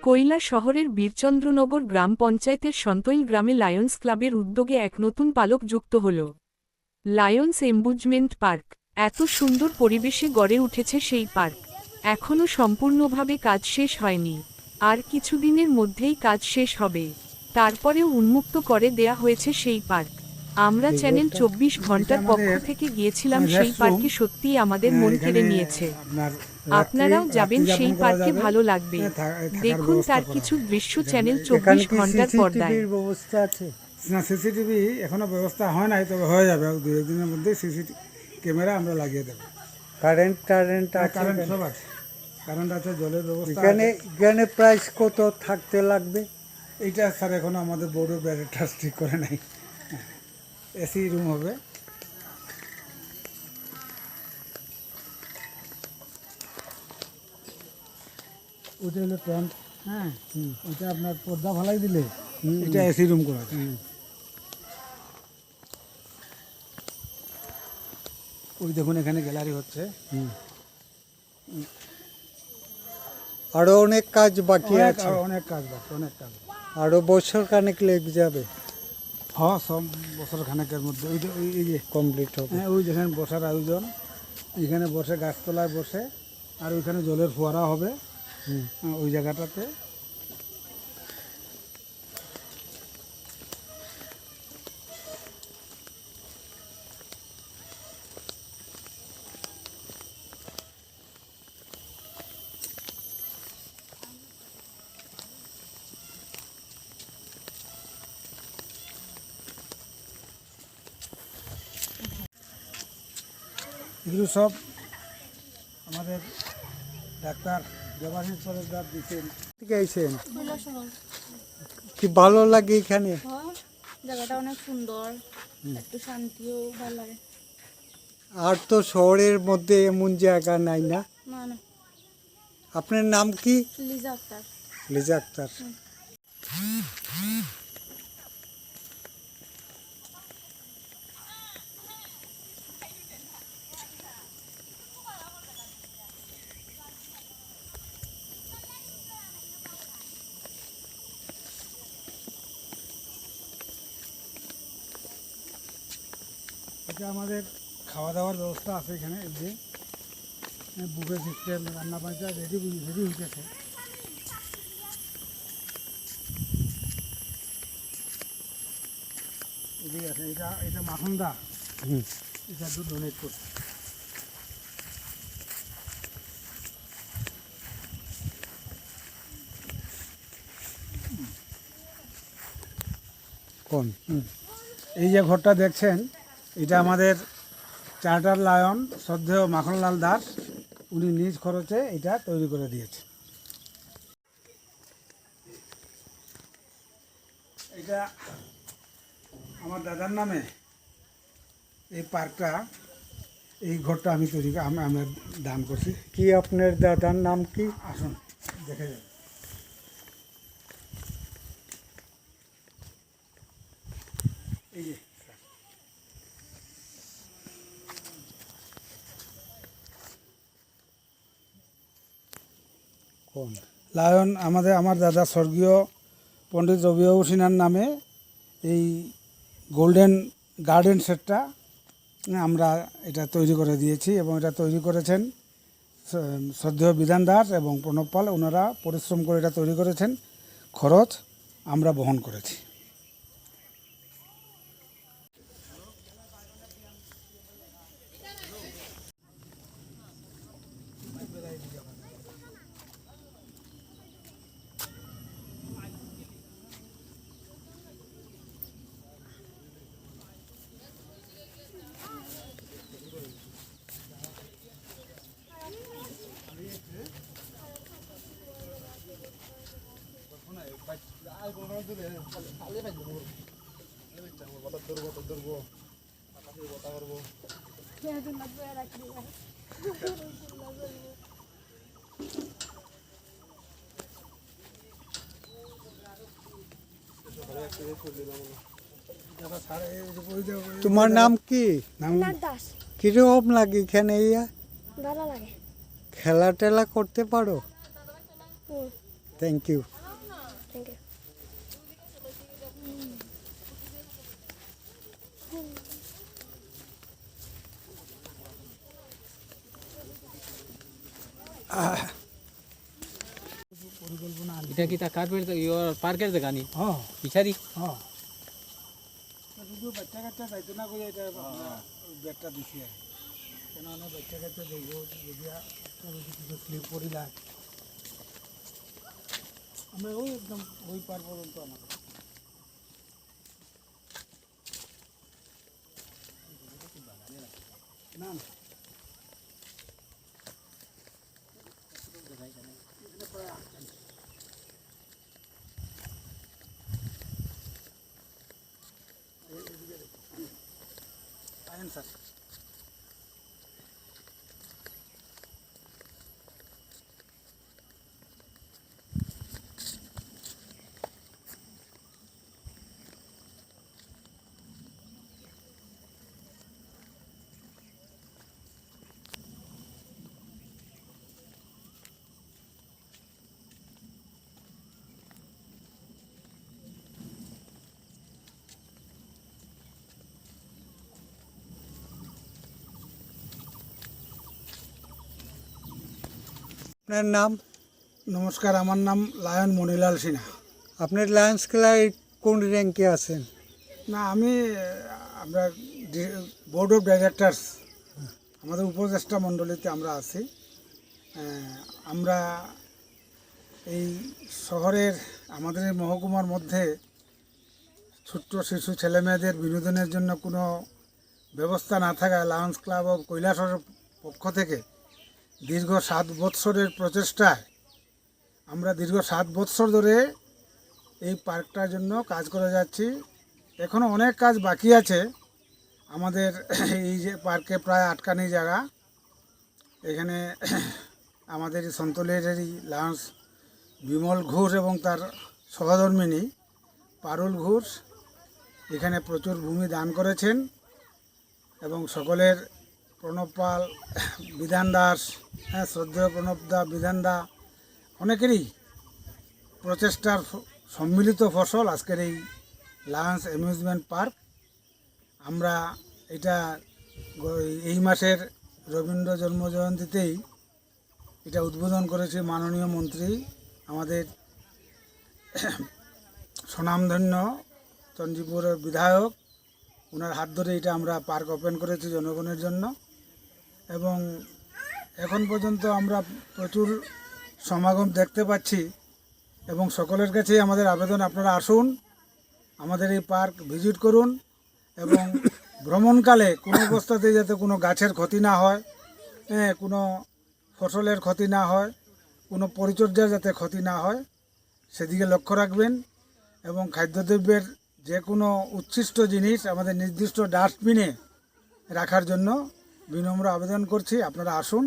কৈলা শহরের বীরচন্দ্রনগর গ্রাম পঞ্চায়েতের সন্তইল গ্রামে লায়ন্স ক্লাবের উদ্যোগে এক নতুন পালক যুক্ত হল। Lions amusement park. এত সুন্দর পরিবেশে গড়ে উঠেছে সেই পার্ক। এখনও সম্পূর্ণভাবে কাজ শেষ হয়নি, আর কিছুদিনের মধ্যেই কাজ শেষ হবে। তারপরেও উন্মুক্ত করে দেয়া হয়েছে সেই পার্ক। আমরা চ্যানেল 24 ঘন্টার পক্ষ থেকে গিয়েছিলাম সেই পার্কে, সত্যিই আমাদের মন কেড়ে নিয়েছে। আপনারাও যাবেন সেই পার্কে, ভালো লাগবে। দেখুন তার কিছু দৃশ্য চ্যানেল 24 ঘন্টার পর্দায়। ব্যবস্থা আছে না, সিসিটিভি এখনো ব্যবস্থা হয় নাই, তবে হয়ে যাবে। 2 দিনের মধ্যে সিসিটিভি ক্যামেরা আমরা লাগিয়ে দেবো। কারেন্ট আছে? কারেন্ট সব আছে, কারেন্ট আছে, জলের ব্যবস্থা এখানে প্রাইস কত থাকতে লাগবে? এইটা স্যার এখনো আমাদের বোর্ড অফ ডাইরেক্টরস ঠিক করে নাই। এসি রুম হবে। ওইটা হলো টেন্ট। হ্যাঁ, ওইটা আপনার পর্দা ভালাই দিলে এটা এসি রুম করা যায়। ওই দেখুন এখানে গ্যালারি হচ্ছে। আরো অনেক কাজ বাকি আছে। অনেক কাজ বাকি, অনেক কাজ। আরো বছর খানেক লেগে যাবে। হ্যাঁ, সব বছর খানেকের মধ্যে এই যে কমপ্লিট হবে। হ্যাঁ, ওই যেখানে বসার আয়োজন, এখানে বসে গাছতলায় বসে, আর ওইখানে জলের ফোয়ারা হবে ওই জায়গাটাতে। এগুলো সব আমাদের ডাক্তার দেবাশিস সরকার দিচ্ছেন। ঠিক আছে, কি ভালো লাগে এখানে? জায়গাটা অনেক সুন্দর, একটু শান্তিও ভালো লাগে। আর তো শহরের মধ্যে এমন জায়গা নাই না? না না। আপনার নাম কি? লিজা আক্তার। লিজা আক্তার। এটা আমাদের খাওয়া দাওয়ার ব্যবস্থা আছে এখানে। এই যে বুফে সিস্টেম, রান্না বান্না রেডি হইতেছে। এদিকে আছে, এটা মাখনদা, এটা দুধ ডোনেট করছে। কোন? এই যে ঘরটা দেখছেন, এটা আমাদের চার্টার লায়ন শ্রদ্ধেয় মাখনলাল দাস, উনি নিজ খরচে এটা তৈরি করে দিয়েছে। এটা আমার দাদার নামে এই পার্কটা, এই ঘরটা আমি তৈরি আমরা দান করছি। কি আপনার দাদার নাম কি? আসুন দেখে যান। এই যে কোন? লায়ন আমার দাদা স্বর্গীয় পণ্ডিত রবিবাবু সিনহার নামে এই গোল্ডেন গার্ডেন সেটটা আমরা এটা তৈরি করে দিয়েছি, এবং এটা তৈরি করেছেন শ্রদ্ধেয় বিধান দাস এবং প্রণব পাল। ওনারা পরিশ্রম করে এটা তৈরি করেছেন, খরচ আমরা বহন করেছি। তোমার নাম কি? দাস। কিরকম লাগে এখানে? ভালো লাগে। খেলা টেলা করতে পারো? Thank you. Thank you. এটা কি তা কার্পেট ইয়োর পার্কের জায়গা নি হ্যাঁ পিছারি হ্যাঁ শুধু বাচ্চা কাচ্চা যাইতো না করে এটা ব্যাগটা দিছি আর কেন অনেক বাচ্চা কাচ্চা দেখবো যদি কিছু স্লিপ করিলা আমরা ওই একদম ওই পার পর্যন্ত আমার না না আইন স্যার আপনার নাম? নমস্কার, আমার নাম লায়ন মণিলাল সিনহা। আপনার লায়ন্স ক্লাবে কোন র্যাঙ্কে আছেন? না আমি আমরা বোর্ড অফ ডাইরেক্টরস আমাদের উপদেষ্টা মণ্ডলীতে আমরা আছি। আমরা এই শহরের আমাদের এই মহকুমার মধ্যে ছোট্ট শিশু ছেলেমেয়েদের বিনোদনের জন্য কোনো ব্যবস্থা না থাকায় লায়ন্স ক্লাব অফ কৈলাসহরের পক্ষ থেকে দীর্ঘ 7 বৎসরের প্রচেষ্টায় আমরা দীর্ঘ 7 বৎসর ধরে এই পার্কটার জন্য কাজ করে যাচ্ছি। এখনও অনেক কাজ বাকি আছে আমাদের এই যে পার্কে প্রায় 8খানি জায়গা। এখানে আমাদের এই সন্তলেরই লায়ন্স বিমল ঘোষ এবং তার সহধর্মিণী পারুল ঘোষ এখানে প্রচুর ভূমি দান করেছেন এবং সকলের প্রণব পাল, বিধান দাস, শ্রদ্ধেয় প্রণব দা, বিধান দা অনেকেরই প্রচেষ্টার সম্মিলিত ফসল আজকের এই লায়ন্স অ্যামিউজমেন্ট পার্ক। আমরা এটা এই মাসের রবীন্দ্র জন্মজয়ন্তীতেই এটা উদ্বোধন করেছি। মাননীয় মন্ত্রী আমাদের স্বনামধন্য চন্দ্রপুরের বিধায়ক, ওনার হাত ধরে এটা আমরা পার্ক ওপেন করেছি জনগণের জন্য এবং এখন পর্যন্ত আমরা প্রচুর সমাগম দেখতে পাচ্ছি এবং সকলের কাছেই আমাদের আবেদন, আপনারা আসুন, আমাদের এই পার্ক ভিজিট করুন এবং ভ্রমণকালে কোনো অবস্থাতেই যাতে কোনো গাছের ক্ষতি না হয়, কোনো ফসলের ক্ষতি না হয়, কোনো পরিচর্যার যাতে ক্ষতি না হয় সেদিকে লক্ষ্য রাখবেন এবং খাদ্যদ্রব্যের যে কোনো উচ্ছিষ্ট জিনিস আমাদের নির্দিষ্ট ডাস্টবিনে রাখার জন্য বিনম্র আবেদন করছি। আপনারা আসুন,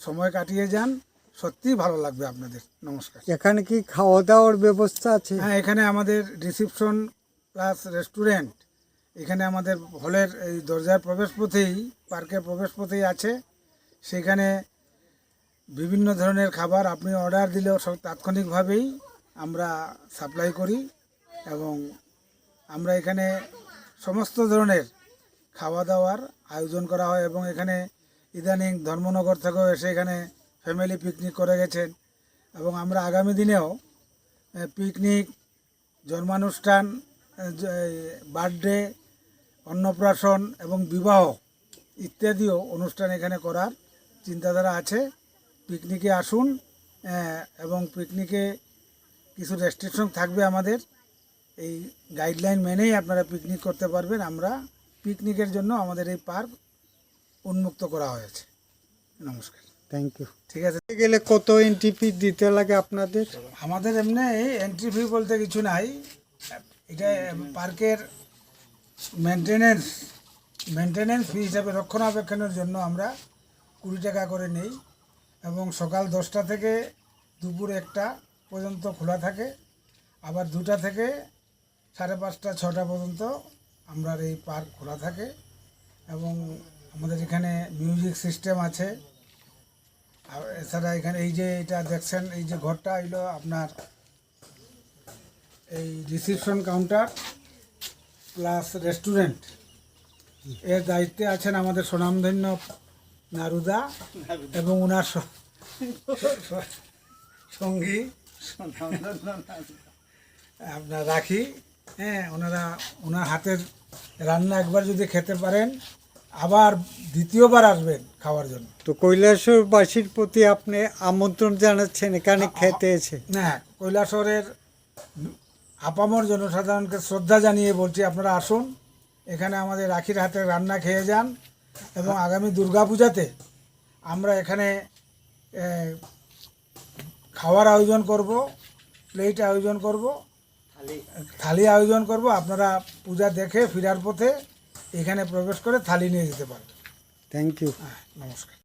সময় কাটিয়ে যান, সত্যিই ভালো লাগবে আপনাদের। নমস্কার। এখানে কি খাওয়া দাওয়ার ব্যবস্থা আছে? হ্যাঁ, এখানে আমাদের রিসিপশন প্লাস রেস্টুরেন্ট এখানে আমাদের হলের এই দরজার প্রবেশপথেই, পার্কের প্রবেশপথেই আছে। সেখানে বিভিন্ন ধরনের খাবার আপনি অর্ডার দিলেও সব তাৎক্ষণিকভাবেই আমরা সাপ্লাই করি এবং আমরা এখানে সমস্ত ধরনের খাওয়া দাওয়ার আয়োজন করা হয় এবং এখানে ইদানিং ধর্মনগর থেকেও এসে এখানে ফ্যামিলি পিকনিক করে গেছেন এবং আমরা আগামী দিনেও পিকনিক, জন্মানুষ্ঠান, বার্থডে, অন্নপ্রাশন এবং বিবাহ ইত্যাদিও অনুষ্ঠান এখানে করার চিন্তাধারা আছে। পিকনিকে আসুন এবং পিকনিকে কিছু রেস্ট্রিকশন থাকবে আমাদের, এই গাইডলাইন মেনেই আপনারা পিকনিক করতে পারবেন। আমরা পিকনিকের জন্য আমাদের এই পার্ক উন্মুক্ত করা হয়েছে। নমস্কার। Thank you. ঠিক আছে। গেলে কত এন্ট্রি ফি দিতে লাগে আপনাদের? আমাদের এমনি এন্ট্রি ফি বলতে কিছু নাই, এটা পার্কের মেনটেনেন্স ফি হিসাবে রক্ষণাবেক্ষণের জন্য আমরা 20 টাকা করে নেই এবং সকাল 10টা থেকে দুপুর 1টা পর্যন্ত খোলা থাকে, আবার 2টা থেকে 5:30, 6টা পর্যন্ত আমরা এই পার্ক খোলা থাকে এবং আমাদের এখানে মিউজিক সিস্টেম আছে। আর এছাড়া এখানে এই যে এটা দেখছেন, এই যে ঘরটা হইলো আপনার এই রিসিপশন কাউন্টার প্লাস রেস্টুরেন্ট এর দায়িত্বে আছেন আমাদের স্বনামধন্য নারুদা এবং ওনার সঙ্গী আপনার রাখি। হ্যাঁ, ওনার হাতের রান্না একবার যদি খেতে পারেন আবার দ্বিতীয়বার আসবেন খাওয়ার জন্য। তো কৈলাসবাসীর প্রতি আপনি আমন্ত্রণ জানাচ্ছেন এখানে খেতে এসে। না, কৈলাসহরের আপামর জনসাধারণকে শ্রদ্ধা জানিয়ে বলছি আপনারা আসুন, এখানে আমাদের রাখির হাতের রান্না খেয়ে যান এবং আগামী দুর্গাপূজাতে আমরা এখানে খাওয়ার আয়োজন করব, প্লেট আয়োজন করব, থালি আয়োজন করব। আপনারা পূজা দেখে ফেরার পথে এখানে প্রবেশ করে থালি নিয়ে যেতে পারবেন। Thank you. নমস্কার।